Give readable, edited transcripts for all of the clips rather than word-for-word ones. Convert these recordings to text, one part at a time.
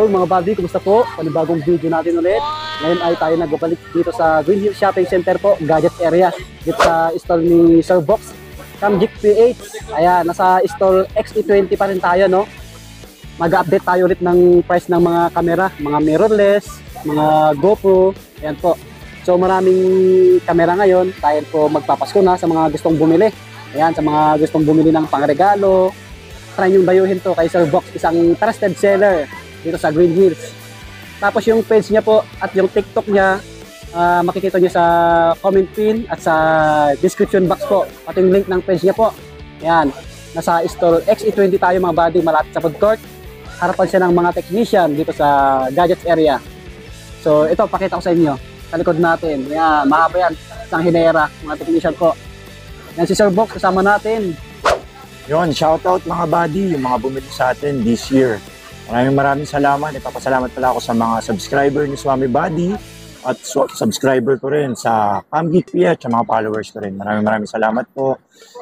mga buddy, kumusta po? Panibagong video natin ulit. Ngayon ay tayo nagbabalik dito sa Green Hill Shopping Center po, Gadget area. Dito sa stall ni Sir Box, Camgic PH. Ayan, nasa stall XE20 pa rin tayo, no? Mag-update tayo ulit ng price ng mga camera, mga mirrorless, mga GoPro. Ayan po. So maraming camera ngayon, dahil po magpapasko na sa mga gustong bumili. Ayan, sa mga gustong bumili ng pangregalo. Try yung dayuhin to kay Sir Box, isang trusted seller dito sa Green Hills. Tapos yung page niya po at yung TikTok niya, makikita niyo sa comment pin at sa description box po. Pati yung link ng page niya po. Ayan, nasa stall XE20 tayo mga buddy, malapit sa food court. Harapan siya ng mga technician dito sa gadgets area. So ito, pakita ko sa inyo. Sa likod natin. Ayan, mahaba yan. Isang hinera, mga technician po. Yan si Sir Box, kasama natin. Yon, shoutout mga buddy, yung mga bumili sa atin this year. Maraming salamat. Ipapasalamat pala ako sa mga subscriber ni Swami Buddy at subscriber ko rin sa Camgic PH at mga followers ko rin. Maraming salamat po.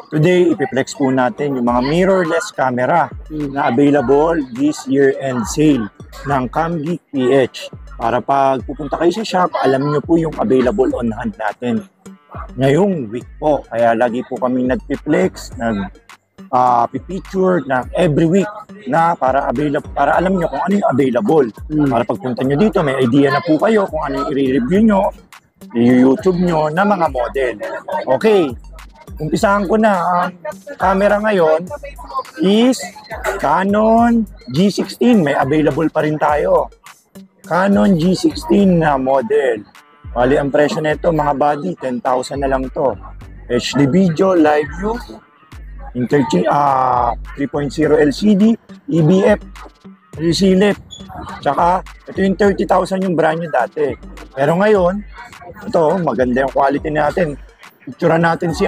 Today, ipiplex po natin yung mga mirrorless camera na available this year-end sale ng Camgic PH. Para pag pupunta kayo sa shop, alam nyo po yung available on hand natin ngayong week po. Kaya lagi po kami nagpiplex, pipicture na every week na para alam nyo kung ano yung available. Para pagpunta nyo dito, may idea na po kayo kung ano yung i-review nyo, i-YouTube nyo na mga model. Okay, umpisahan ko na. Ang camera ngayon is Canon G16. May available pa rin tayo. Canon G16 na model. Bali, ang presyo nito mga buddy, 10,000 na lang to. HD video, live view, 3.0 LCD, EBF, resilip. Tsaka, ito yung 30,000 yung brand nyo dati. Pero ngayon, ito, maganda yung quality natin. Picturean natin si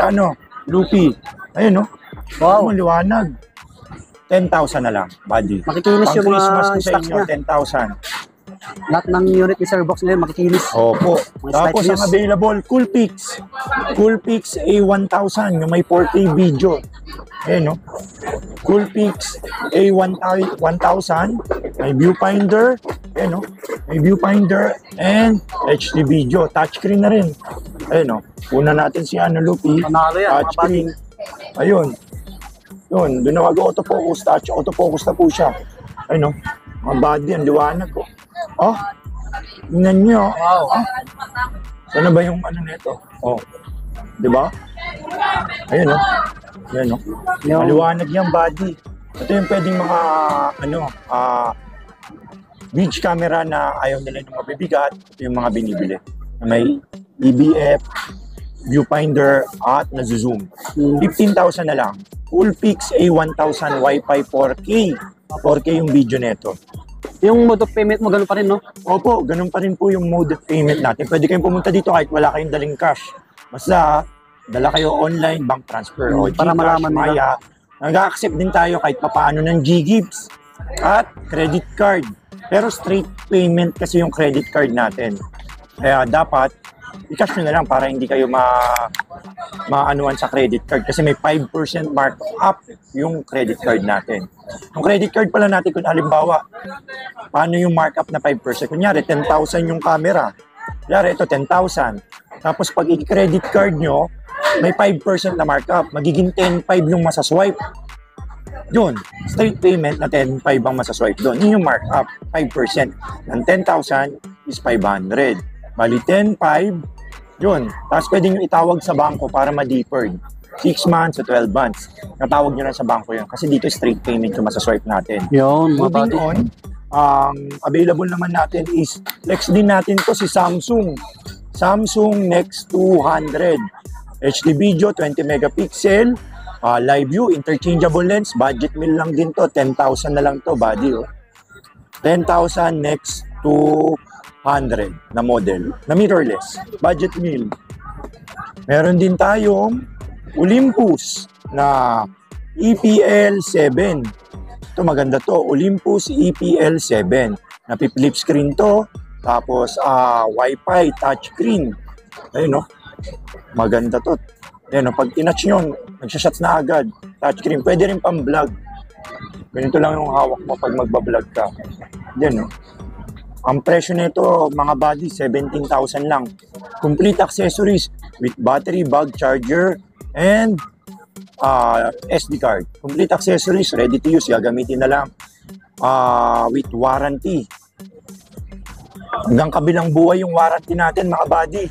Lupi. Ayun, no? Wow, maliwanag. 10,000 na lang, buddy. Makikinis yung mga Christmas ko sa stocks inyo, niya. 10,000. Lahat ng unit ni Sir Box ngayon makikinis. Opo. Tapos ang available, Coolpix. Coolpix A1000, yung may 4K video. Ayan, no? Coolpix A1000, may viewfinder. Ayan, no? May viewfinder and HD video. Touchscreen na rin. Ayan, no? Una natin si Lupi. Touchscreen. Ayun. Yun, doon na mag-autofocus. Autofocus na po siya. Ayun, no? Mga body, ang liwanag ko. Oh, tingnan nyo. Wow. Oh. Sana ba yung nito? Oh, di ba? Ayun, no? Ayun, no? Maliwanag yung body. Ito yung pwedeng mga, beach camera na ayaw nila ng mabibigat. Ito yung mga binibili. May EBF, viewfinder, at nag-zoom. 15,000 na lang. Coolpix A1000 Wi-Fi 4K. 4K yung video neto. Yung mode of payment mo, ganun pa rin, no? Opo, ganun pa rin po yung mode of payment natin. Pwede kayong pumunta dito kahit wala kayong daling cash. Basta, dala kayo online, bank transfer, o para GCash, malaman Maya. Nag-accept din tayo kahit papaano ng GGives at credit card. Pero straight payment kasi yung credit card natin. Kaya dapat, i-cash nyo na lang para hindi kayo maanuan sa credit card kasi may 5% markup yung credit card natin. Yung credit card pala natin, kung halimbawa, paano yung markup na 5%? Kunyari, 10,000 yung camera. Kunyari, ito 10,000. Tapos pag i-credit card nyo, may 5% na markup. Magiging 10,500 yung masaswipe. Yun, straight payment na 10,500 ang masaswipe doon. Yun yung markup, 5%. Ng 10,000 is 500. Bali, 10,500. Yun. Tapos pwede nyo itawag sa bangko para ma-deferred. 6 months to 12 months. Natawag nyo lang sa bangko yun. Kasi dito straight payment yung masaswipe natin. Yun, moving on, available naman natin is, flex din natin to si Samsung. Samsung Next 200. HD video, 20 megapixel. Live view, interchangeable lens. Budget meal lang din to. 10,000 na lang to, buddy. 10,000 Next 200 na model, na mirrorless, budget meal. Meron din tayong Olympus na EPL 7. Ito maganda to, Olympus EPL 7. Napi-flip screen to, tapos Wi-Fi touchscreen. Ayun, no? Maganda to. Ayun, no? Pag tinouch nyo, nagsashots na agad. Touchscreen, pwede rin pang vlog. Ganito lang yung hawak mo pag magbablog ka. Yan, no? Ang presyo nito, mga buddy, 17,000 lang. Complete accessories with battery, bag, charger, and SD card. Complete accessories, ready to use, gagamitin na lang. With warranty. Hanggang kabilang buhay yung warranty natin, mga buddy.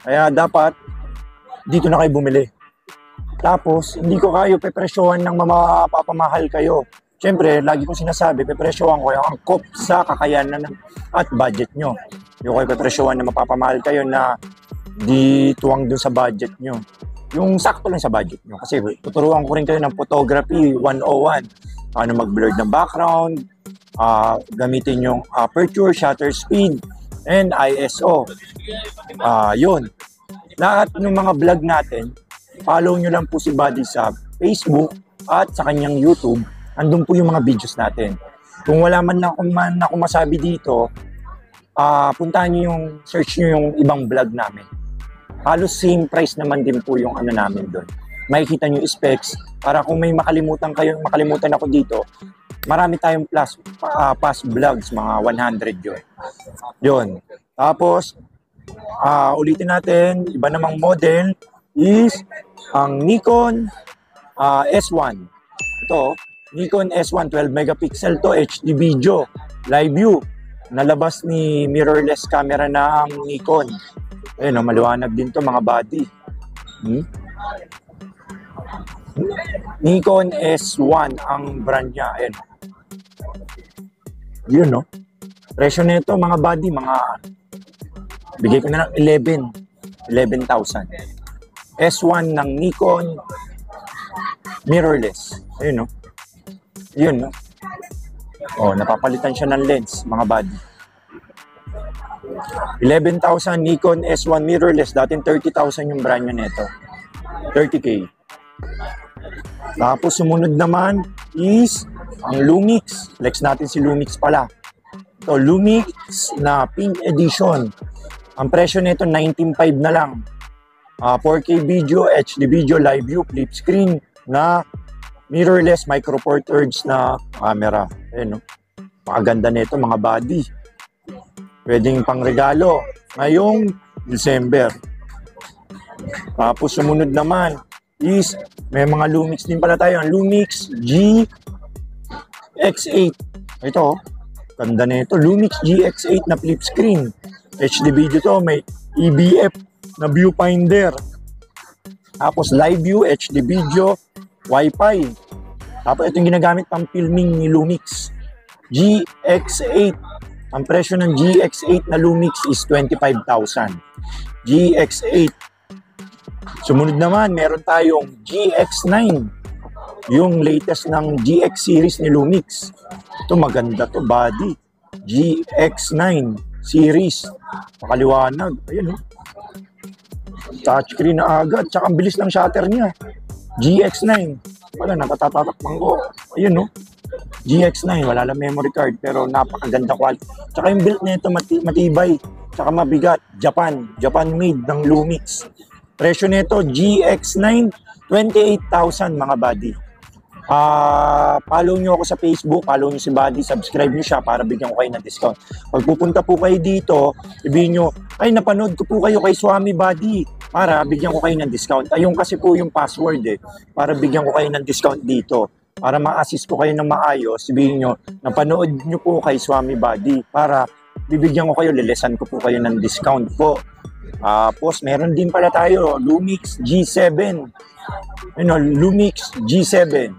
Kaya dapat, dito na kayo bumili. Tapos, hindi ko kayo pepresyohan ng mapapamahal kayo. Siyempre, lagi kong sinasabi, pepresyohan ko yung angkop sa kakayanan at budget nyo. Hindi ko kayo pepresyohan na mapapamahal kayo na di tuwang dun sa budget nyo. Yung sakto lang sa budget nyo. Kasi tuturuan ko rin kayo ng photography 101. Paano mag-blur ng background, gamitin yung aperture, shutter speed, and ISO. Yun. Lahat ng mga vlog natin, follow nyo lang po si Buddy sa Facebook at sa kanyang YouTube. Andun po yung mga videos natin. Kung wala man ako masabi dito, puntahan nyo yung, search nyo yung ibang vlog namin. Halos same price naman din po yung ano namin doon. Makikita nyo yung specs para kung may makalimutan ako dito, marami tayong past vlogs, mga 100 yun. Yun. Tapos, ulitin natin, iba namang model is ang Nikon S1. Ito, Nikon S1, 12 megapixel to, HD video, live view. Nalabas ni mirrorless camera ng Nikon. Ayun, maliwanag din to mga buddy. Nikon S1 ang brand niya. Ayun. Yun, no? Presyo nito mga buddy, bigay ko na lang 11,000. S1 ng Nikon mirrorless. Ayun, no? Yun, no? Napapalitan siya ng lens, mga buddy. 11,000 Nikon S1 mirrorless. Dating 30,000 yung brand niya nito. 30K. Tapos sumunod naman is ang Lumix. Flex natin si Lumix pala. Ito, Lumix na Pink Edition. Ang presyo nito 19,500 na lang. 4K video, HD video, live view, flip screen na mirrorless micro four thirds na camera. Ayun, no? Pakaganda nito mga buddy. Pwedeng pang regalo ngayong December. Tapos sumunod naman is may mga Lumix din pala tayo. Ang Lumix GX8. Ito, ganda nito. Lumix GX8 na flip screen. HD video to. May EBF na viewfinder. Tapos live view, HD video, Wi-Fi. Tapos ito yung ginagamit pang filming ni Lumix. GX8. Ang presyo ng GX8 na Lumix is 25,000. GX8. Sumunod naman, meron tayong GX9. Yung latest ng GX series ni Lumix. Ito maganda to, body. GX9 series. Makaliwanag. Ayan, oh. Touchscreen na agad. Tsaka ang bilis ng shutter niya. GX9. Wala, nakatatatakpan ko. Ayun, no? GX9. Wala lang memory card. Pero napakaganda quality. Tsaka yung build nito matibay. Tsaka mabigat. Japan made ng Lumix. Presyo nito, GX9, 28,000 mga buddy. Follow nyo ako sa Facebook, follow nyo si Buddy, subscribe nyo siya para bigyan ko kayo ng discount. Pag pupunta po kayo dito, sabihin nyo, ay napanood ko po kayo kay Swami Buddy para bigyan ko kayo ng discount. Ayun kasi po yung password para bigyan ko kayo ng discount dito. Para ma-assist ko kayo ng maayos, sabihin nyo, napanood nyo po kay Swami Buddy para bibigyan ko kayo, lelesan ko po kayo ng discount po. Tapos meron din pala tayo, Lumix G7. Lumix G7.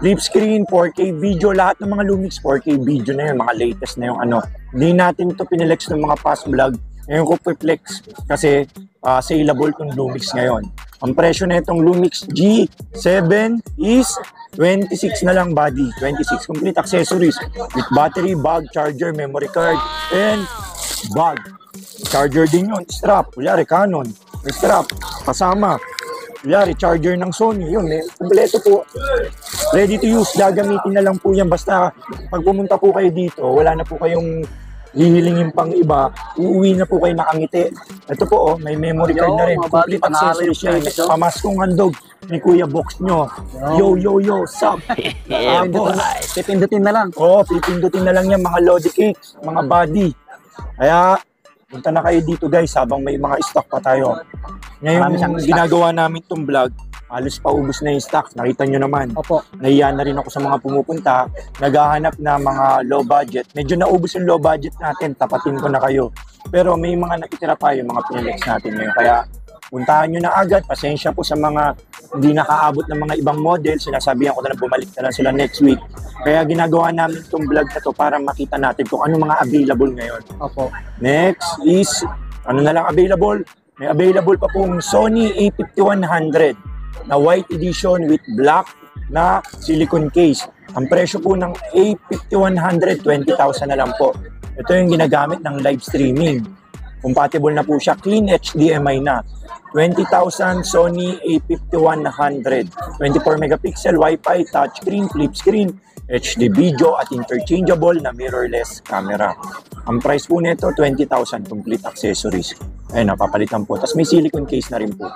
Flip screen, 4K video, lahat ng mga Lumix 4K video na yun, mga latest na yung Hindi natin ito pinilex ng mga past vlog. Ngayon ko flex kasi saleable itong Lumix ngayon. Ang presyo na itong Lumix G7 is 26 na lang buddy. 26. Complete accessories with battery, bag, charger, memory card, and bag. Charger din yun, strap. Kunyari, Canon. May strap. Kasama. Kunyari, charger ng Sony. Yun, kompleto po. Ready to use. Gagamitin na lang po yan. Basta, pag pumunta po kayo dito, wala na po kayong hihilingin pang iba, uuwi na po kayo nakangiti. Ito po, oh, may memory card na rin. Mga buddy, Complete panalo accessories yung yan. previous, oh. Pamaskong handog ni Kuya Box nyo. Yo, sup? Tapos, Pipindutin na lang. pipindutin na lang yan mga Lodi Cakes, mga body. Kaya, punta na kayo dito guys habang may mga stock pa tayo. Marami siyang Ngayon, stock. ginagawa namin itong vlog, halos paubos na yung stock. Nakita nyo naman. Opo. Nahiya na rin ako sa mga pumupunta, naghahanap na mga low budget. Medyo naubos yung low budget natin, tapatin ko na kayo. Pero may mga nakitira pa yung mga pinelex natin ngayon. Kaya puntahan nyo na agad, pasensya po sa mga hindi nakaabot ng mga ibang model. Sinasabihan ko na bumalik na lang sila next week. Kaya ginagawa namin itong vlog na to para makita natin kung ano mga available ngayon. Opo. Next is, ano na lang available? May available pa pong Sony A5100 na white edition with black na silicone case. Ang presyo po ng A5100, 20,000 na lang po. Ito yung ginagamit ng live streaming. Compatible na po siya, clean HDMI na. 20,000 Sony A5100. 24 megapixel, Wi-Fi, touchscreen, flip screen, HD video at interchangeable na mirrorless camera. Ang price po nito, 20,000 complete accessories. Ayun, napapalitan po. Tapos may silicone case na rin po.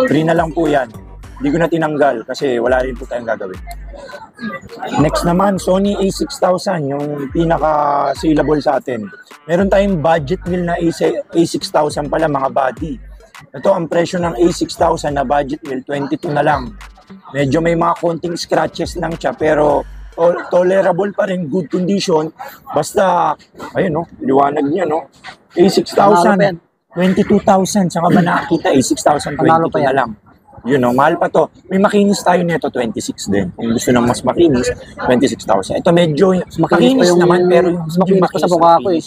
Free na lang po yan. Hindi ko na tinanggal kasi wala rin po tayong gagawin. Next naman, Sony A6000, yung pinaka-saleable sa atin. Meron tayong budget meal na A6000 pala mga body. Ito, ang presyo ng A6000 na budget meal, 22 na lang. Medyo may mga konting scratches lang siya pero tolerable pa rin, good condition. Basta, ayun no, liwanag niya no. A6000, 22,000. Saan ka ba nakakita? A6000, Panalo pa 22 na yan. lang. Yun know, mahal pa to. May makinis tayo nito, 26 din. Kung gusto ng mas makinis, 26,000. Ito medyo makinis naman, pero yung mas makinis pa sa mukha ko eh.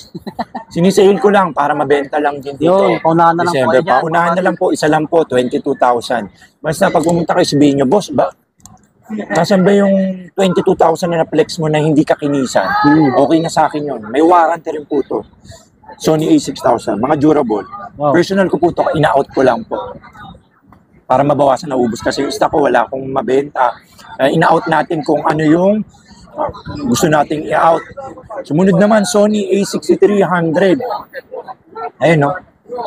Sinisale ko lang para mabenta lang din dito. Yun, paunahan na lang po December kayo pa. dyan. Unahan na lang po, isa lang po, 22,000. Basta pag pumunta kayo, sabihin nyo, boss, nasaan ba yung 22,000 na na-flex mo na hindi ka kinisan? Okay na sa akin yun. May warranty rin po to. Sony A6000, mga durable. Wow. Personal ko po to, ina-out ko lang po. Para mabawasan na ubos kasi yung stock ko wala akong mabenta. Ina-out natin kung ano yung gusto nating i-out. Sumunod naman, Sony A6300. Ayun no.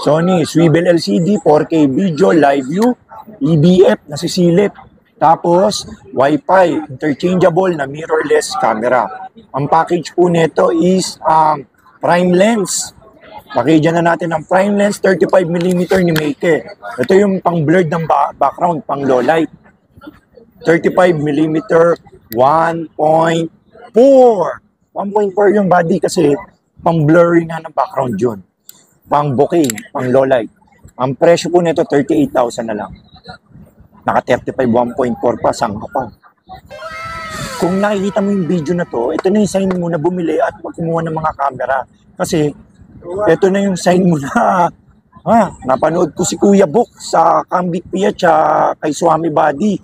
Sony Swivel LCD, 4K video, live view, EBF, nasisilip. Tapos, Wi-Fi, interchangeable na mirrorless camera. Ang package po nito is prime lens. Pakidyan na natin ang prime lens, 35mm ni Meike. Ito yung pang blurred ng background, pang low light. 35mm, 1.4. 1.4 yung body kasi pang blurry nga ng background yun. Pang bokeh, pang low light. Ang presyo po nito, 38,000 na lang. Naka 35, 1.4 pa, sangka pa. Kung nakikita mo yung video na to, ito na yung sign mo na bumili at magkumuha ng mga camera. Kasi, ito na yung sign mo na, napanood ko si Kuya Book sa Kambik Piat kay Swami Body.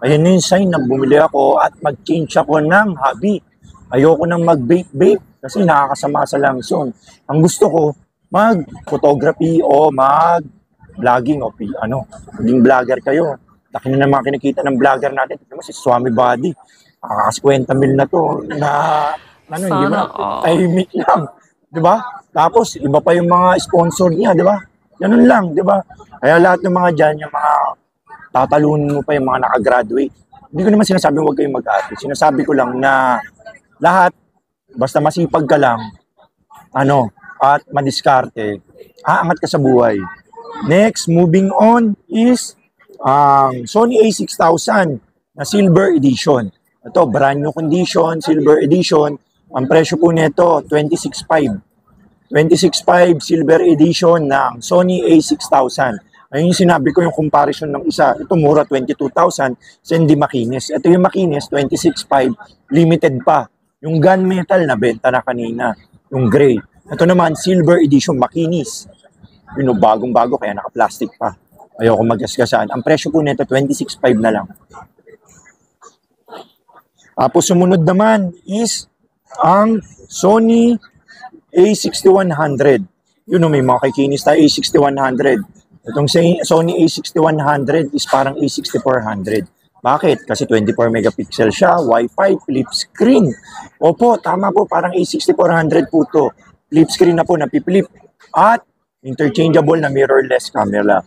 Ayan na yung sign na bumili ako at mag-change ako ng hobby. Ayoko nang mag-vape kasi nakakasama sa langsong. Ang gusto ko, mag-photography o mag-vlogging o maging vlogger kayo. Laki na naman kinikita ng vlogger natin. Tignan mo si Swami Body. Kasi 50 mil na to na hindi ba? Tahimik lang. Diba? Tapos, iba pa yung mga sponsor niya, diba? Ganun lang, diba? Kaya lahat ng mga dyan, yung mga tatalunin mo pa yung mga nakagraduate. Hindi ko naman sinasabi huwag kayong mag-arte. Sinasabi ko lang na lahat, basta masipag ka lang, at madiskarte, aangat ka sa buhay. Next, moving on is Sony A6000 na Silver Edition. Ito, brand new condition, Silver Edition. Ang presyo po nito, 26,500. 26,500 Silver Edition ng Sony A6000. Ayun yung sinabi ko yung comparison ng isa. Ito mura, 22,000. Sa hindi makinis. Ito yung makinis, 26,500. Limited pa. Yung gunmetal na benta na kanina. Yung gray. Ito naman, Silver Edition, makinis. Yun, bagong-bago, kaya naka-plastic pa. Ayoko magasgasan. Ang presyo po nito, 26,500 na lang. Tapos sumunod naman is ang Sony A6100. Yun may mga kikinis tayo, A6100. Itong Sony A6100 is parang A6400. Bakit? Kasi 24 megapixel siya, Wi-Fi, flip screen. Opo, tama po, parang A6400 po to. Flip screen na po, napipilip. At interchangeable na mirrorless camera.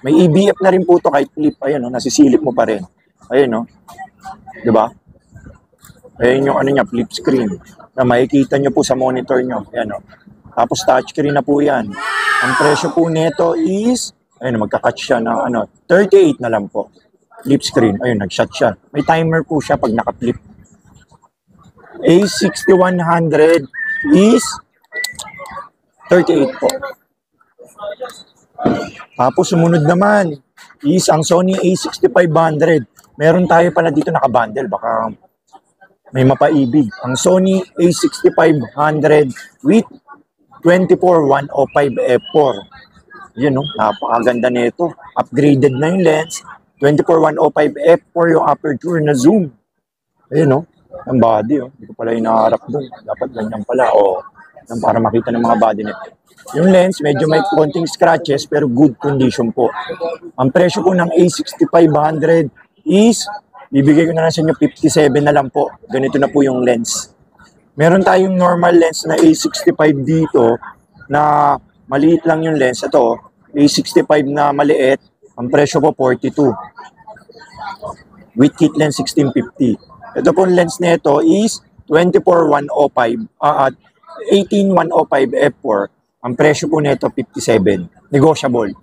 May EBF na rin po to kahit flip. Ayan, no, nasisilip mo pa rin. Ayan, no. Diba? Ayan yung ano niya, flip screen. Na makikita nyo po sa monitor nyo. Ayan, no. Tapos touchscreen na po yan. Ang presyo po nito is, ayun, magka-catch siya na 38 na lang po. Flip screen. Ayun, nag-shot siya. May timer po siya pag naka-flip. A6100 is 38 po. Tapos sumunod naman is ang Sony A6500. Meron tayo pala dito naka-bundle. Baka may mapaibig. Ang Sony A6500 with 24-105 f4. Yun, no? Napakaganda nito. Upgraded na yung lens. 24-105 f4 yung aperture na zoom. Ayun, no? Ang body, oh. Hindi ko pala inaharap doon. Dapat ganyan pala. O, para makita ng mga body nito. Yung lens, medyo may konting scratches pero good condition po. Ang presyo po ng A6500 is, bibigay ko na lang sa inyo 57 na lang po. Ganito na po yung lens. Meron tayong normal lens na A65 dito na maliit lang yung lens. Ito, A65 na maliit. Ang presyo po 42. With kit lens 1650. Ito po lens nito is 24-105 at 18-105 f4. Ang presyo po nito 57. Negotiable.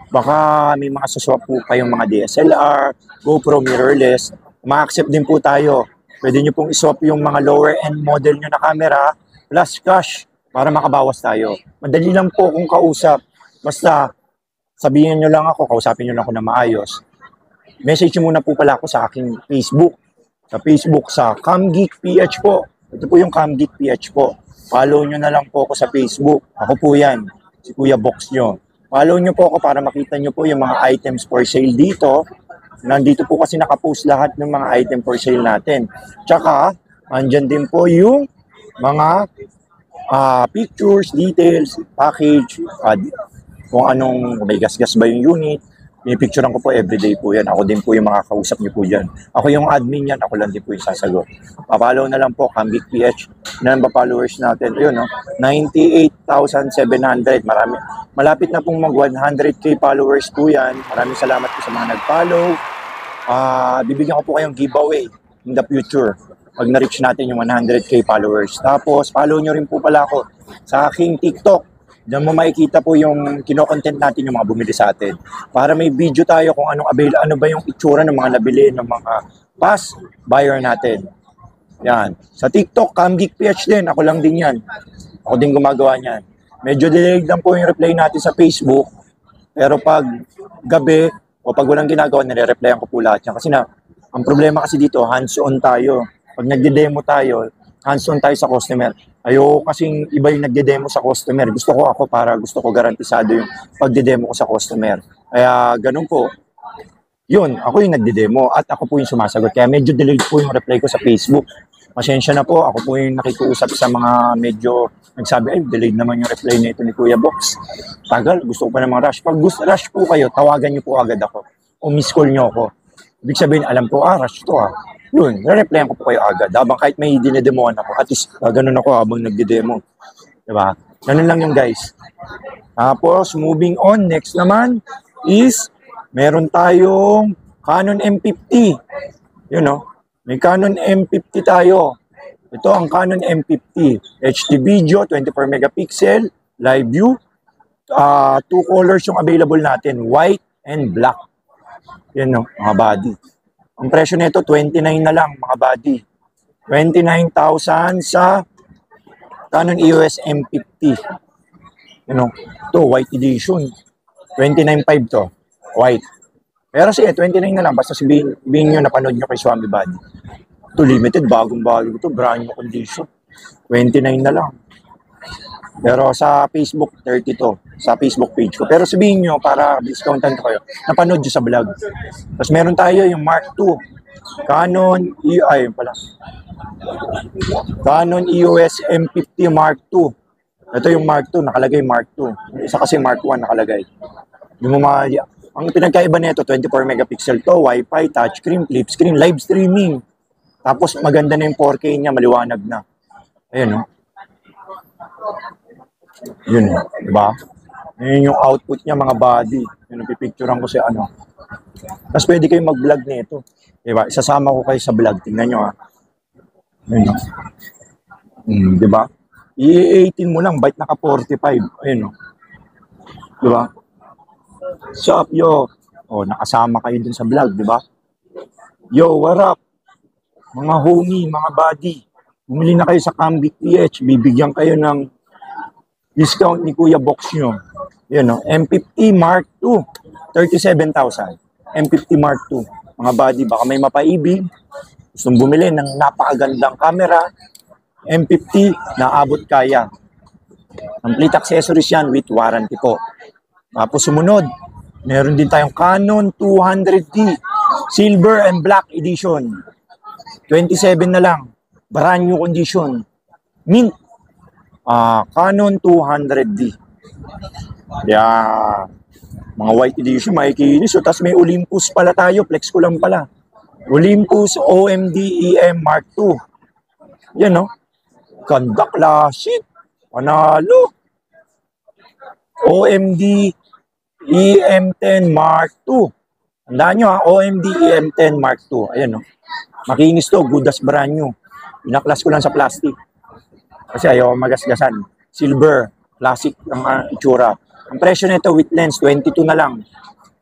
Baka may mga suswap po kayong mga DSLR, GoPro mirrorless. Ma-accept din po tayo. Pwede nyo pong iswap yung mga lower end model nyo na camera plus cash para makabawas tayo. Madali lang po kung kausap. Basta sabihin nyo lang ako, kausapin nyo lang ako na maayos. Message nyo muna po pala ako sa aking Facebook. Sa Facebook, sa CamGeek PH po. Ito po yung CamGeek PH po. Follow nyo na lang po ako sa Facebook. Ako po yan, si Kuya Box nyo. Follow nyo po ako para makita nyo po yung mga items for sale dito. Nandito po kasi nakapost lahat ng mga item for sale natin. Tsaka, andyan din po yung mga pictures, details, package, kung anong may gasgas ba yung unit. Pinipicturean ko po everyday po yan. Ako din po yung makakausap niyo po dyan. Ako yung admin yan, ako lang din po yung sasagot. Papalaw na lang po, CamGeek PH. Na ba followers natin? Ayun, no? 98,700. Marami. Malapit na pong mag 100k followers po yan. Maraming salamat po sa mga nag-follow. Bibigyan ko po kayong giveaway in the future pag na-reach natin yung 100k followers. Tapos, follow nyo rin po pala ako sa aking TikTok. Diyan mo makikita po yung kino-content natin yung mga bumili sa atin. Para may video tayo kung ano ba yung itsura ng mga nabili ng mga past buyer natin. Yan. Sa TikTok, CamGeek PH din. Ako lang din yan. Ako din gumagawa niyan. Medyo delayed lang po yung reply natin sa Facebook. Pero pag gabi o pag walang ginagawa, nire-replyan ko po lahat yan. Kasi ang problema kasi dito, hands-on tayo. Pag nagde-demo tayo, hands-on tayo sa customer. Ayoko kasing iba yung nagde-demo sa customer. Gusto ko garantisado yung pagde-demo ko sa customer. Kaya ganun po. Yun, ako yung nagde-demo at ako po yung sumasagot. Kaya medyo delayed po yung reply ko sa Facebook. Pasensya na po, ako po yung nakikiusap sa mga medyo nagsabi, ay, delayed naman yung reply nito ni Kuya Box. Tagal, gusto ko pa naman rush. Pag gusto rush po kayo, tawagan niyo po agad ako. O miss call niyo ako. Ibig sabihin, alam ko, rush to Yun, re-replyan ko po kayo agad. Habang kahit may dinedemoan ako, at least ganun ako habang nagde-demo. Diba? Ganun lang yung guys. Tapos, moving on, next naman is, meron tayong Canon M50. Yun, no? May Canon M50 tayo. Ito ang Canon M50. HD video, 24 megapixel, live view. Two colors yung available natin, white and black. Yan, no? Mga body. Ang presyo nito, 29 na lang, mga body. 29,000 sa Canon EOS M50. You know, ito, white edition. 29.5 to, white. Pero sige, 29 na lang. Basta sabihin nyo, napanood nyo kay Swami Body. Ito, limited, bagong-bago ito, brand new condition. 29 na lang. Pero sa Facebook, 32. Sa Facebook page ko. Pero sabihin nyo, para discountan ko kayo, napanood nyo sa vlog. Tapos meron tayo yung Mark II. Canon EOS M50 Mark II. Ito yung Mark II, nakalagay Mark II. Isa kasi Mark I nakalagay. Ang pinagkaiba nito, 24 megapixel to, Wi-Fi, touchscreen, flip screen, live streaming. Tapos maganda na yung 4K niya, maliwanag na. Ayun, no? Yun, diba? Yun yung output niya, mga body. Yun, pipicturean ko si ano. Tapos pwede kayong mag-vlog nito. Diba? Isasama ko kayo sa vlog. Tingnan nyo, ha. Yun, no? Diba? I-18 mo lang, byte naka 45. Ayun, no? Diba? Sup, yo. O, nakasama kayo dun sa vlog, diba? Yo, what up? Mga homie, mga buddy. Bumili na kayo sa Cambic PH. Bibigyan kayo ng discount ni Kuya Box nyo. Yun, no? M50 Mark II. 37,000. M50 Mark II. Mga buddy, baka may mapaibig. Gustong bumili ng napakagandang camera. M50 na abot kaya. Complete accessories yan with warranty po. Tapos sumunod, meron din tayong Canon 200D Silver and Black Edition. 27 na lang. Brand new condition. Mint. Canon 200D. Yeah. Mga white edition, makikinis. So, tapos may Olympus pala tayo. Flex ko lang pala. Olympus OMD EM Mark II. Yan, no? Ganda classic. Panalo. OMD EM10 Mark II. Tandaan nyo, ha? OMD EM10 Mark II. Ayan, no? Makinis to. Good as brand new. Pinaklas ko lang sa plastic. Kasi ayaw magasgasan. Silver. Classic ang itsura. Ang presyo nito with lens, 22 na lang.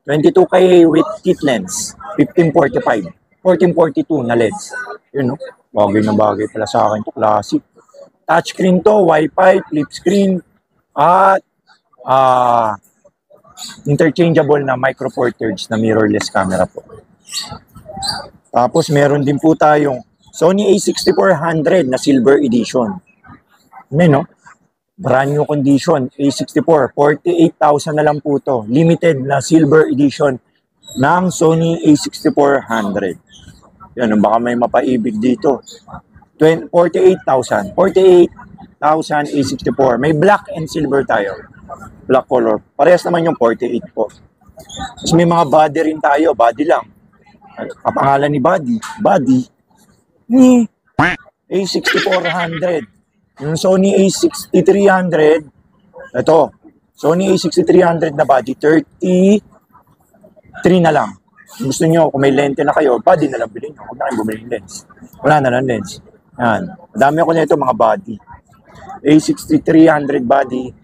22K with kit lens. 1545. 1442 na lens. Yun, no? Bagay na bagay pala sa akin to. Classic. Touchscreen to, Wi-Fi, flip screen, at interchangeable na micro four thirds na mirrorless camera po. Tapos meron din po tayong Sony A6400 na Silver Edition. May, no? Brand new condition, A64, 48,000 na lang po to. Limited na Silver Edition ng Sony A6400. Yan, baka may mapaibig dito. 48,000. 48,000 A64. May black and silver tayo. Black color. Parehas naman yung 48 po. Tapos may mga body rin tayo. Body lang. Kapangalan ni body. Body ni A6400. Yung Sony A6300, ito, Sony A6300 na body, 33 na lang. Kung gusto nyo, kung may lente na kayo, body na lang bilhin nyo. Huwag na kayo bumili ng lens. Wala na lang lens. Yan. Madami ako nito mga body. A6300 body,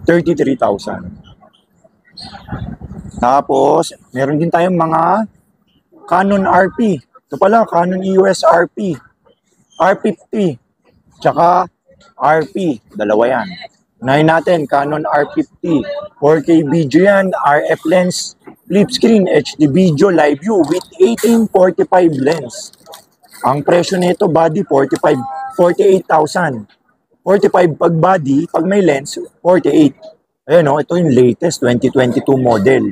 33,000. Tapos, meron din tayong mga Canon RP. Ito pala, Canon EOS RP. R50. Tsaka RP, dalawa yan. Unahin natin, Canon R50, 4K video yan, RF lens, flip screen, HD video, live view with 1845 lens. Ang presyo nito, body, 48,000. 45 pag body, pag may lens, 48. Ayan o, ito yung latest, 2022 model.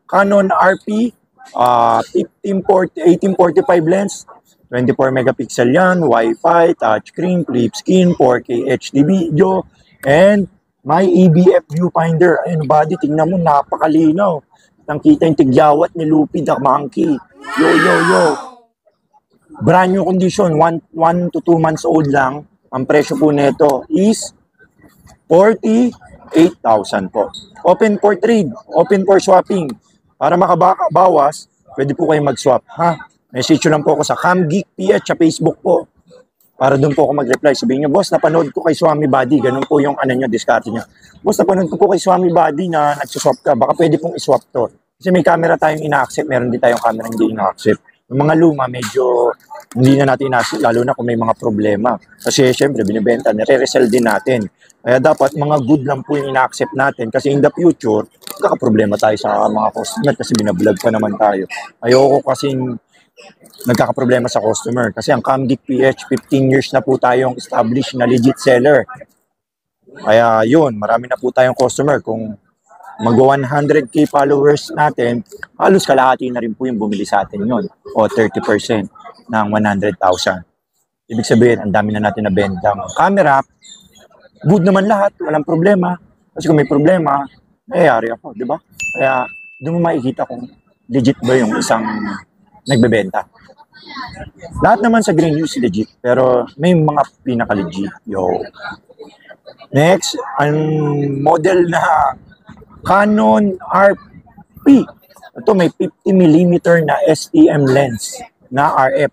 Canon RP, 1845 lens, 24 megapixel yan, Wi-Fi, touchscreen, flip screen, 4K HD video, and may EBF viewfinder. Ayun, body, tingnan mo, napakalinaw. Nakita yung tigyawat ni Lupi the Monkey. Yo, yo, yo. Brand new condition, 1 to 2 months old lang. Ang presyo po nito is 48,000 po. Open for trade, open for swapping. Para makabawas, pwede po kayong mag-swap, ha? Message lang po ako sa Camgeek PH sa Facebook po. Para doon po ako mag-reply. Sabihin nyo, boss, napanood ko kay Swami Buddy. Ganun po yung diskarte nyo. Boss, napanood ko po kay Swami Buddy na nagsuswap ka. Baka pwede pong iswap to. Kasi may camera tayong ina-accept. Meron din tayong camera hindi ina-accept. Yung mga luma, medyo hindi na natin ina-accept. Lalo na kung may mga problema. Kasi syempre, binibenta, nire-resell din natin. Kaya dapat mga good lang po yung ina-accept natin. Kasi in the future, magkakaproblema tayo sa mga customer. Kasi binablog pa naman tayo. Ayoko kasing nagkakaproblema sa customer. Kasi ang Camgeek PH, 15 years na po tayong established na legit seller. Kaya yun, marami na po tayong customer. Kung mag-100K followers natin, halos kalahati na rin po yung bumili sa atin yun. O 30% ng 100,000. Ibig sabihin, ang dami na natin na bendang camera. Good naman lahat, walang problema. Kasi kung may problema, nangyayari ako, di ba? Kaya doon mo makikita kung legit ba yung isang nagbebenta. Lahat naman sa Green Hills legit, pero may mga pinaka-legit. Yo. Next, ang model na Canon RP. Ito may 50mm na STM lens na RF.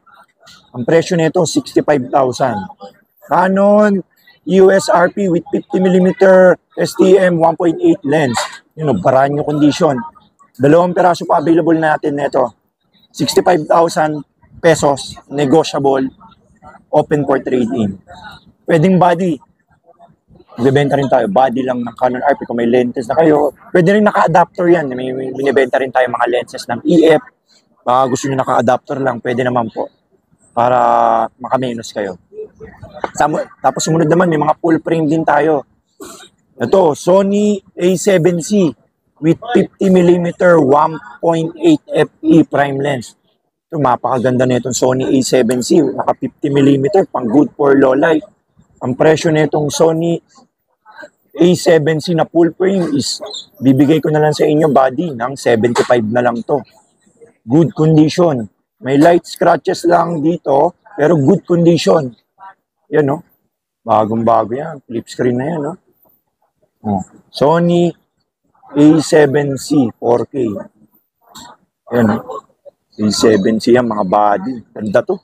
Ang presyo nito 65,000. Canon EOS RP with 50mm STM 1.8 lens. You know, brand new condition. 2 peraso pa available natin nito. 65,000 pesos, negotiable, open for trade-in. Pwedeng body. Bibenta rin tayo, body lang ng Canon RP kung may lenses na kayo. Pwede rin naka-adapter yan. May binibenta rin tayo mga lenses ng EF. Baka gusto nyo naka-adapter lang, pwede naman po. Para makamenos kayo. Tapos sumunod naman, may mga full frame din tayo. Ito, Sony A7C with 50mm 1.8 fe prime lens. Ito, mapakaganda na itong Sony A7C. Naka 50mm, pang good for low light. Ang presyo na itong Sony A7C na full frame is, bibigay ko na lang sa inyo body ng 75 na lang to. Good condition. May light scratches lang dito, pero good condition. Yan, no? Bagong-bago yan. Flip screen na yan, no? Oh. Sony A7C 4K. Yan, no? A7C yan, mga body. Ganda to.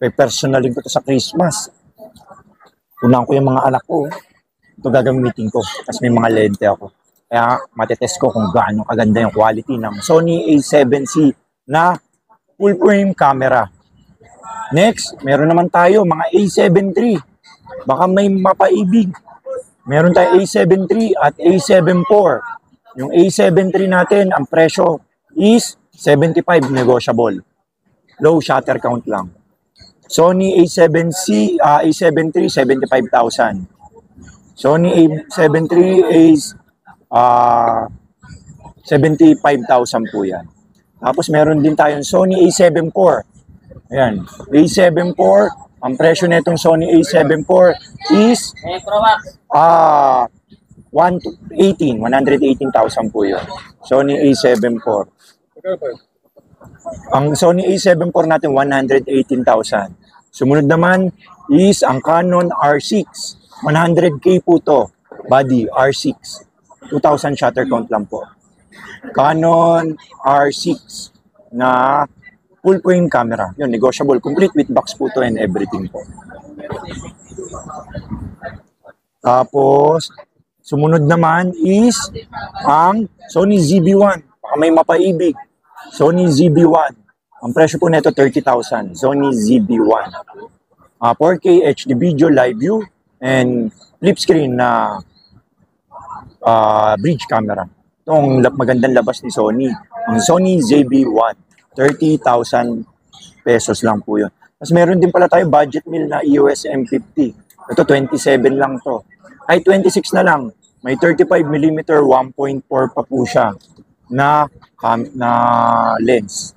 Pe-personalin ko to sa Christmas. Unahan ko yung mga anak ko. Ito gagamitin ko. Kasi may mga lente ako. Kaya matetest ko kung gaano kaganda yung quality ng Sony A7C na full frame camera. Next, meron naman tayo mga A7 III. Baka may mapaibig. Meron tayo A7 III at A7 IV. Yung A7 III natin, ang presyo is 75 negotiable. Low shutter count lang. Sony A7C, A7 III, 75,000. Sony A7 III is 75,000 po yan. Tapos meron din tayong Sony A7 IV. Ayan, A7 IV, ang presyo nitong Sony A7 IV is 118,000 po yun. Sony A7 IV. Ang Sony A7 IV natin, 118,000. Sumunod naman is ang Canon R6. 100K po to. Body, R6. 2,000 shutter count lang po. Canon R6 na full frame camera. Yun, negotiable. Complete with box po to and everything po. Tapos, sumunod naman is ang Sony ZV-1. Baka may mapaibig. Sony ZV-1. Ang presyo po nito 30,000. Sony ZV-1. 4K HD video, live view, and flip screen na bridge camera. Itong magandang labas ni Sony. Ang Sony ZV-1. 30,000 pesos lang po yun. Tapos meron din pala tayo budget meal na EOS M50. Ito 27 lang to. Ay 26 na lang. May 35mm 1.4 pa po siya na lens.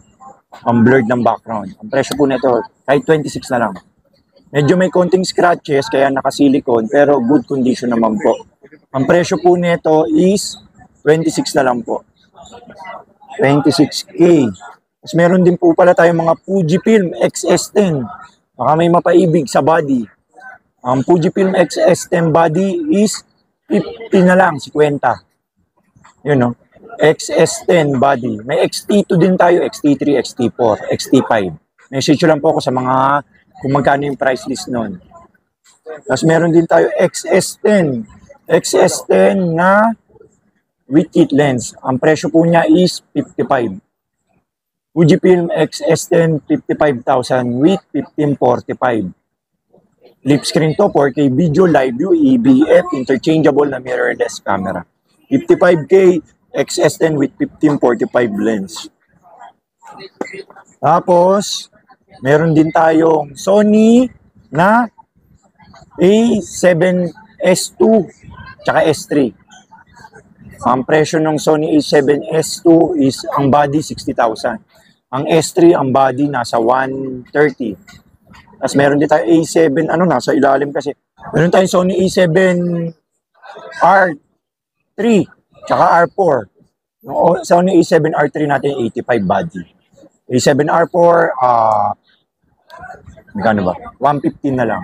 Ang blurred ng background. Ang presyo po nito ay 26 na lang. Medyo may konting scratches kaya naka-silicone pero good condition naman po. Ang presyo po nito is 26 na lang po. 26K. Tapos meron din po pala tayong mga Fujifilm X-S10. Baka may mapaibig sa body. Ang Fujifilm X-S10 body is 50 na lang, 50. Yun, no? X-S10 body. May XT2 din tayo, XT3, XT4, XT5. Message lang po ako sa mga kung magkano yung price list nun. Tapos meron din tayo XS10. XS10 na with kit lens. Ang presyo po niya is 55. Fujifilm X-S10, 55,000 with 1545. Flip screen to, 4K video, live view, EBF, interchangeable na mirrorless camera. 55K X-S10 with 1545 lens. Tapos, meron din tayong Sony na A7S2 tsaka S3. Ang presyo ng Sony A7S2 is ang body 60,000. Ang S3, ang body nasa 130. Tapos meron din tayo A7, nasa ilalim kasi. Meron tayong Sony A7R3. Tsaka R4. Sa A7R3 natin, 85 body. A7R4, magkano ba? 115 na lang.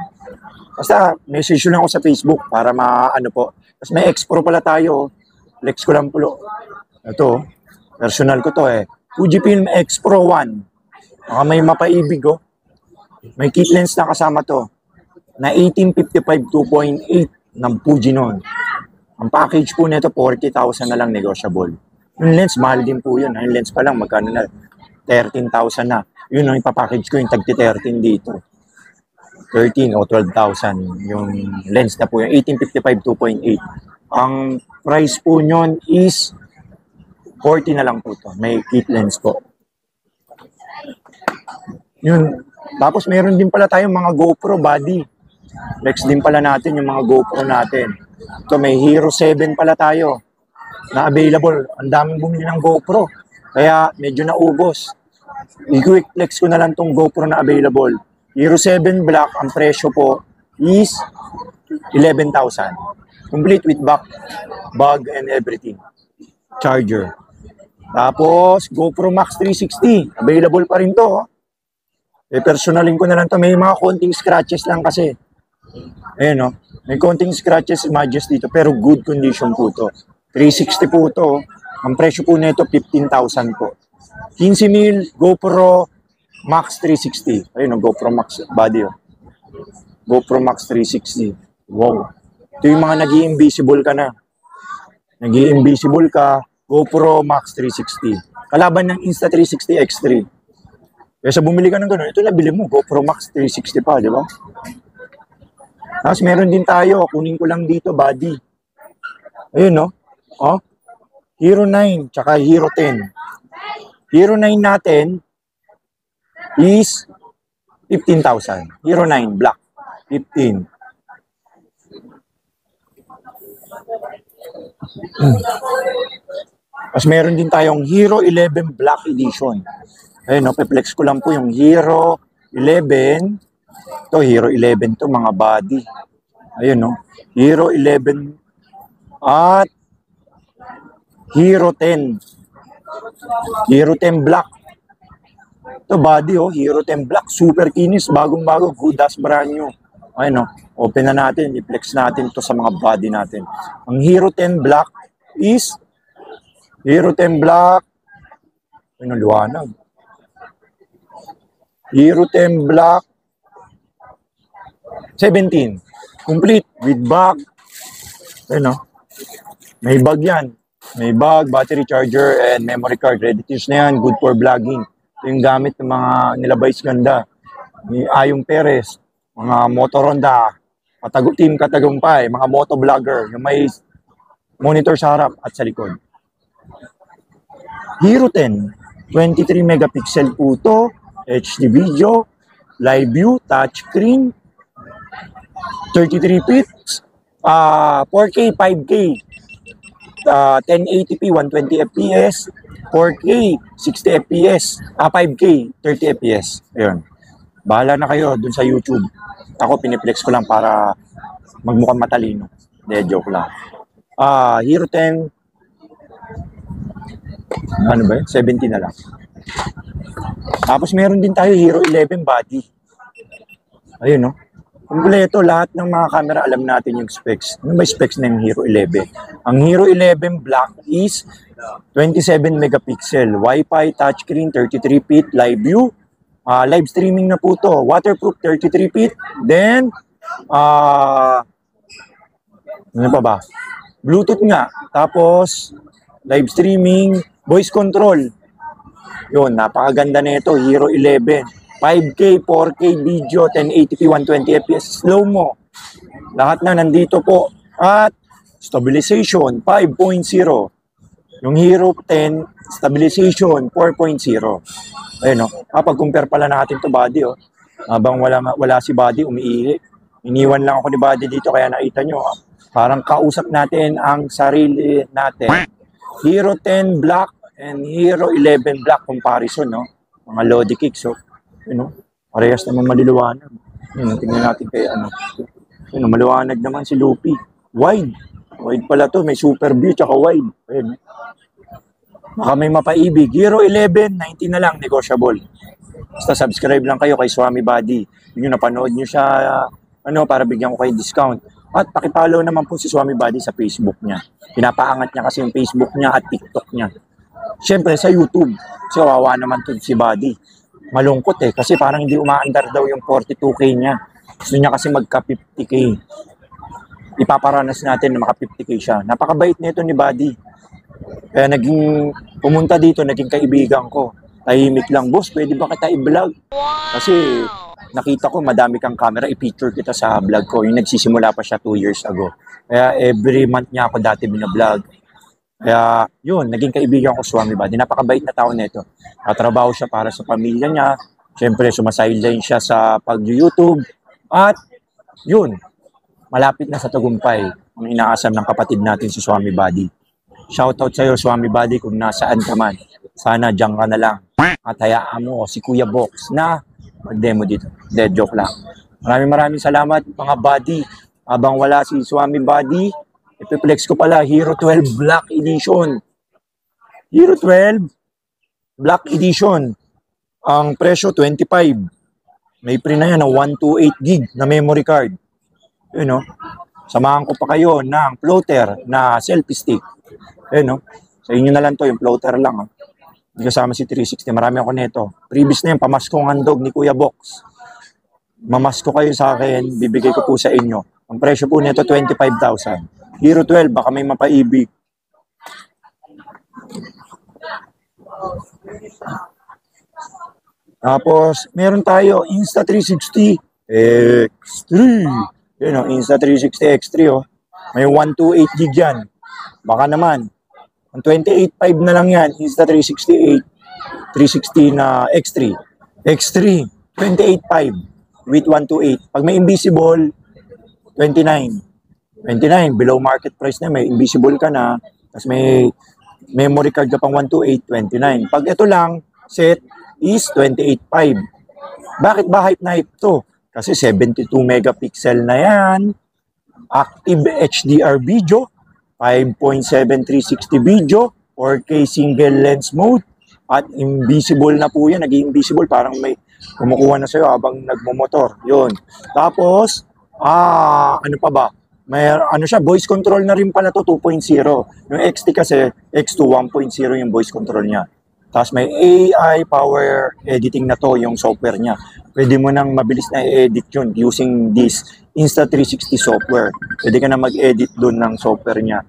Basta, message nyo lang ako sa Facebook para maano po. Tapos may X Pro pala tayo. Flex ko lang po. Ito, personal ko to eh. Fujifilm X Pro 1. Baka may mapaibig oh. May kit lens na kasama to. Na 1855 2.8 ng Fuji noon. Ang package po nito 40,000 na lang negotiable. Yung lens, mahal din po yun. Yung lens pa lang, magkano na? 13,000 na. Yun ang ipapackage ko yung tagti-13 dito. 13 o 12,000 yung lens na po yung 1855 2.8. Ang price po nyon is 40 na lang po to. May kit lens po. Yun. Tapos meron din pala tayong mga GoPro body. Flex din pala natin yung mga GoPro natin. Ito may Hero 7 pala tayo na available. Ang daming bumili ng GoPro. Kaya medyo naubos. I-quick flex ko na lang tong GoPro na available. Hero 7 Black, ang presyo po is 11,000. Complete with back, bag, and everything. Charger. Tapos, GoPro Max 360. Available pa rin to. Personalin ko na lang to. May mga konting scratches lang kasi. Ayan o. May konting scratches, smudges dito. Pero good condition po to. 360 po to. Ang presyo po nito, 15,000 po. 15,000 GoPro Max 360. Ayun o, GoPro Max body o. GoPro Max 360. Wow. Ito yung mga nag-i-invisible ka na. Nag-i-invisible ka, GoPro Max 360. Kalaban ng Insta360 X3. Kaya sa bumili ka ng gano'n, ito nabili mo, GoPro Max 360 pa, di ba? Tapos meron din tayo, kunin ko lang dito, body. Ayun no? Oh. Hero 9, tsaka Hero 10. Hero 9 natin is 15,000. Hero 9 Black, 15. Tapos meron din tayong Hero 11 Black Edition. Ayun, no, pe-flex ko lang po yung Hero 11. Ito, Hero 11 to, mga body. Ayun, no. Hero 11 at Hero 10. Hero 10 Black. Ito, body, oh. Hero 10 Black. Super kinis. Bagong-bago. Good as brand new. Ayun, no. Open na natin. I-flex natin to sa mga body natin. Ang Hero 10 Black is Hero 10 Black. Ayun, liwanag. Hero 10 Black 17. Complete with bag. Ayun, no. May bag yan. May bag, battery charger, and memory card. Ready to use na yan. Good for vlogging. Ito yung gamit ng mga nilabais ganda. May Ayong Perez, mga Motoronda, Team Katagumpay, mga motovlogger, yung may monitor sa harap at sa likod. Hero 10, 23 megapixel po to, HD video, live view, touchscreen, 33 bits, 4K, 5K, 1080p, 120 fps, 4K, 60 fps, 5K, 30 fps. Ayun. Bahala na kayo dun sa YouTube. Ako, piniplex ko lang para magmukhang matalino. Hindi, joke lang. Hero 10, ano ba yun? 70 na lang. Tapos meron din tayo Hero 11 body. Ayun, no? Kompleto, lahat ng mga camera, alam natin yung specs. Ano ba yung specs ng Hero 11? Ang Hero 11 Black is 27 megapixel, Wi-Fi, touchscreen, 33 feet, live view, live streaming na po to, waterproof, 33 feet, then, ano pa ba? Bluetooth nga, tapos, live streaming, voice control. Yun, napakaganda nito, Hero 11. 5K, 4K video, 1080p, 120 fps, slow-mo. Lahat na nandito po. At stabilization, 5.0. Yung Hero 10, stabilization, 4.0. Ayun, no? Pag-compare pala natin to body, oh. Habang wala si body, umiihi. Iniwan lang ako ni body dito, kaya nakita nyo, parang kausap natin ang sarili natin. Hero 10 Black and Hero 11 Black comparison, no? Mga Lodi kicks, oh. You know, parehas naman maliliwanag. Yun, tingnan natin kay ano. Yun, maliwanag naman si Lupi. Wide. Wide pala to, may super view tsaka wide. Ayun. Baka may mapaibig. Hero 11, 90 na lang, negotiable. Basta subscribe lang kayo kay Swami Buddy. Yung napanood nyo siya, para bigyan ko kayo discount. At pakipollow naman po si Swami Buddy sa Facebook niya. Pinapaangat niya kasi yung Facebook niya at TikTok niya. Siyempre sa YouTube. Kasi kawawa naman to si Buddy. Malungkot kasi parang hindi umaandar daw yung 42K niya. Gusto niya kasi magka 50K. Ipaparanas natin na maka 50K siya. Napakabait nito ni Buddy. Kaya pumunta dito, naging kaibigan ko. Tahimik lang, boss, pwede ba kita i-vlog? Kasi nakita ko madami kang camera, i-feature kita sa vlog ko. Yung nagsisimula pa siya 2 years ago. Kaya every month niya ako dati binablog. Kaya yun, naging kaibigan ko Swami Buddy. Napakabait na tao nito. Katrabaho siya para sa pamilya niya. Siyempre, sumasideline siya sa pag-YouTube. At yun, malapit na sa tagumpay ang inaasam ng kapatid natin si Swami Buddy. Shoutout sa'yo, Swami Buddy, kung nasaan ka man. Sana diyan ka na lang. At hayaan mo si Kuya Box na mag-demo dito. Dead joke lang. Maraming salamat mga buddy. Habang wala si Swami Buddy, ipiplex ko pala Hero 12 Black Edition. Hero 12 Black Edition. Ang presyo 25. May pre na yan na 128 gig na memory card. Yun, no? Samahan ko pa kayo ng floater na selfie stick. Sa inyo na lang to, yung floater lang. Hindi kasama si 360. Marami ako nito. Previous na yun, pamaskong handog ni Kuya Box. Mamasko kayo sa akin, bibigay ko po sa inyo. Ang presyo po nito, 25,000. Hero 12, baka may mapaibig. Tapos, meron tayo, Insta360 X3. Insta360 X3, May 128 gig yan. Baka naman. Ang 28.5 na lang yan, Insta360 na X3. X3, 28.5 with 128. Pag may invisible, 29. 29, below market price na, may invisible ka na, tapos may memory card ka pang 128, 29. Pag ito lang, set is 28.5. Bakit ba hype na hype to? Kasi 72 megapixel na yan, active HDR video, 5.7360 video, 4K single lens mode, at invisible na po yan, nag-invisible, parang may kumukuha na sa'yo habang nagmumotor. Yun. Tapos, ano pa ba? May, voice control na rin pala to, 2.0. Yung XT kasi, X2 1.0 yung voice control niya. Tapos may AI power editing na to, yung software niya. Pwede mo nang mabilis na i-edit yun using this Insta360 software. Pwede ka na mag-edit doon ng software niya.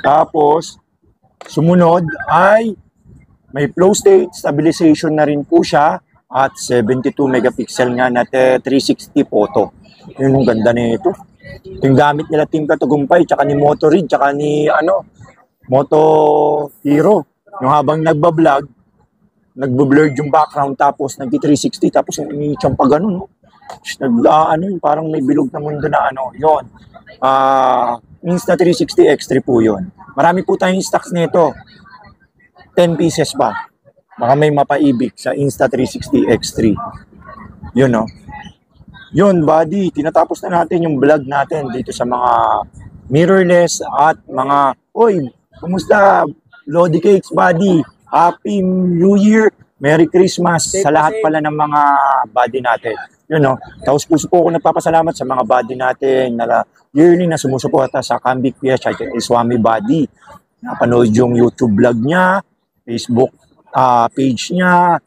Tapos, sumunod ay may flow state stabilization na rin po siya at 72 megapixel nga na 360 photo. Yun yung ganda nito. Yung gamit nila Team Katagumpay, tsaka ni Motorid, tsaka ni Moto Hero. Yung habang nagbablog, nagbo-blurred yung background tapos nag-360 tapos umiichang pa ganun. Parang may bilog na mundo na yun. Insta360 X3 po yun. Marami po tayong stocks nito. 10 pieces pa. Baka may mapaibig sa Insta360 X3. Yun, no? Yun, buddy. Tinatapos na natin yung vlog natin dito sa mga mirrorless at mga, kumusta? Lodi Cakes, buddy. Happy New Year. Merry Christmas sa lahat pala ng mga buddy natin. Yun, no? Tapos puso po ako nagpapasalamat sa mga buddy natin na yearly na sumusuporta sa Kambik Fiesta at Swami Buddy. Napanood yung YouTube vlog niya, Facebook page niya,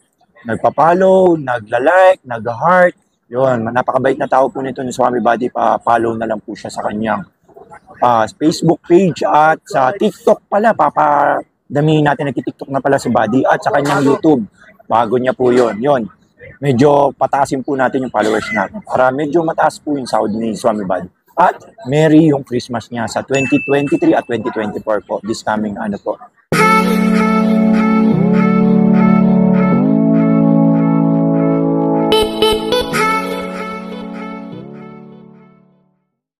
nagpa-follow, nagla-like, nag-heart. Yun, napakabait na tao po nito ni Swami Buddy. Pa-follow na lang po siya sa kanyang Facebook page at sa TikTok pala. Damihin natin nag-TikTok na pala si Buddy at sa kanyang YouTube. Bago niya po yun. Yun. Medyo pataasin po natin yung followers natin. Para medyo mataas po yung sahod ni Swami Buddy. At merry yung Christmas niya sa 2023 at 2024 po. This coming po.